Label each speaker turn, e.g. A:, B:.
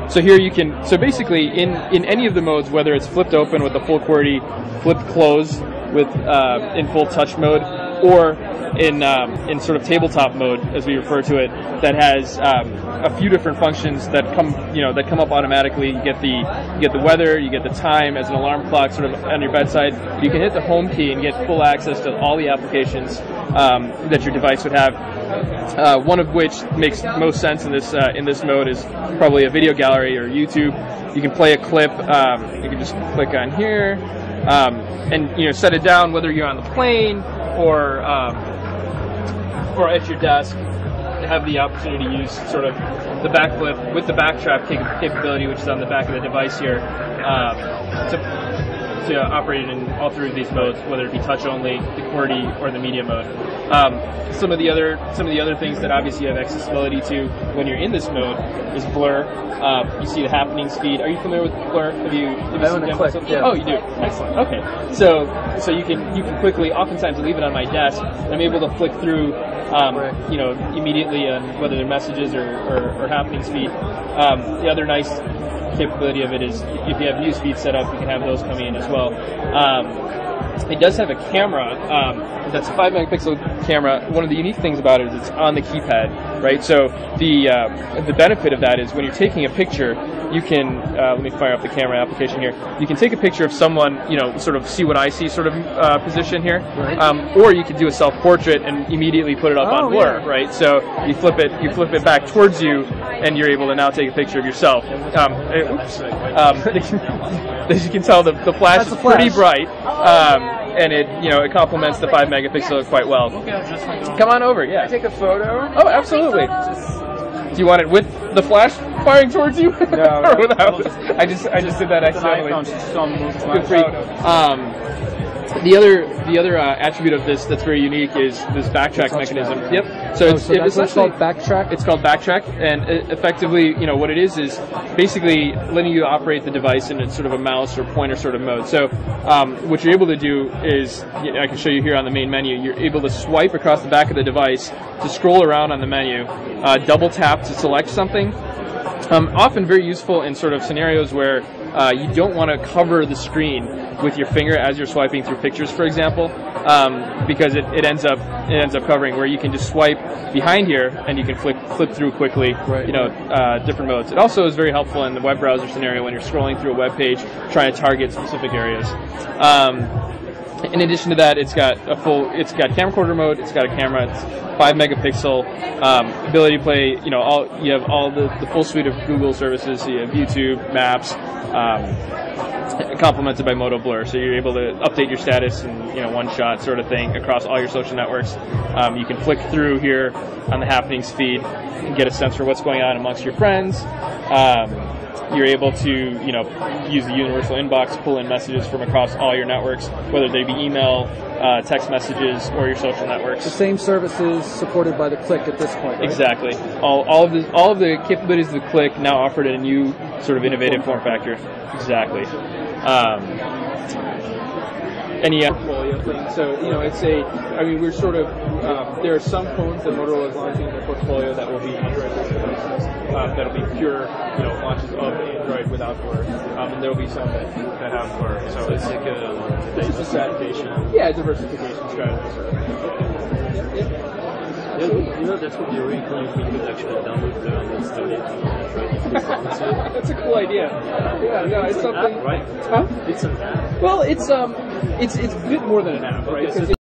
A: So here you can, so basically in any of the modes, whether it's flipped open with the full QWERTY, flipped close with in full touch mode, or in sort of tabletop mode, as we refer to it, that has a few different functions that come up automatically. You get the weather, you get the time as an alarm clock, sort of on your bedside. You can hit the home key and get full access to all the applications that your device would have. One of which makes most sense in this mode is probably a video gallery or YouTube. You can play a clip. You can just click on here and set it down, whether you're on the plane or at your desk, to have the opportunity to use sort of the backflip with the backtrap capability, which is on the back of the device here, to operate in all three of these modes, whether it be touch only, the QWERTY, or the media mode. Some of the other things that obviously you have accessibility to when you're in this mode is blur. You see the happening speed. Are you familiar with blur? Have you seen demos?
B: Yeah.
A: Oh, you do. Excellent. Okay. So you can quickly. Oftentimes, I leave it on my desk. I'm able to flick through, immediately on whether they're messages or happening speed. The other nice capability of it is if you have newsfeed set up, you can have those coming in as well. It does have a camera that's a 5-megapixel camera. One of the unique things about it is it's on the keypad, right? So the benefit of that is when you're taking a picture, you can let me fire up the camera application here. You can take a picture of someone, sort of see what I see sort of position here,
B: right.
A: Or you could do a self-portrait and immediately put it up on blur,
B: yeah.
A: Right? So you flip it back towards you, and you're able to now take a picture of yourself. As you can tell, the flash is pretty bright, and it complements the 5-megapixel quite well. Come on over, yeah.
B: Can I take a photo?
A: Oh, absolutely. Do you want it with the flash firing towards you,
B: No,
A: or without? I just did that accidentally. Good for you. The other attribute of this that's very unique is this backtrack mechanism. Yep. So
B: it's called backtrack.
A: It's called backtrack, and effectively, what it is basically letting you operate the device in sort of a mouse or pointer sort of mode. So what you're able to do is, I can show you here on the main menu. You're able to swipe across the back of the device to scroll around on the menu, double tap to select something. Often very useful in sort of scenarios where you don't want to cover the screen with your finger as you're swiping through pictures, for example, because it ends up covering, where you can just swipe behind here and you can flip through quickly, different modes. It also is very helpful in the web browser scenario when you're scrolling through a web page trying to target specific areas. In addition to that, it's got camcorder mode. It's got a camera. It's 5-megapixel. Ability to play. You have all the full suite of Google services. So you have YouTube, Maps, complemented by Moto Blur. So you're able to update your status in one shot sort of thing across all your social networks. You can flick through here on the happenings feed and get a sense for what's going on amongst your friends. You're able to, use the universal inbox, pull in messages from across all your networks, whether they be email, text messages, or your social networks.
B: The same services supported by the Click at this point, right?
A: Exactly. All of the capabilities of the Click now offered in a new sort of innovative form factor. Exactly. Any portfolio thing. So, we're sort of, there are some phones that Motorola is launching in their portfolio that will be Android-based devices, that'll be pure, launches of Android without blur. And there will be some that have blur. So it's like a diversification. Yeah, diversification strategy.
C: That would be really cool if we could actually download the install it on Android.
A: That's a cool idea. Yeah, no, it's something.
C: App, right?
A: Huh?
C: It's an app.
A: Well, it's a bit more than an app, right?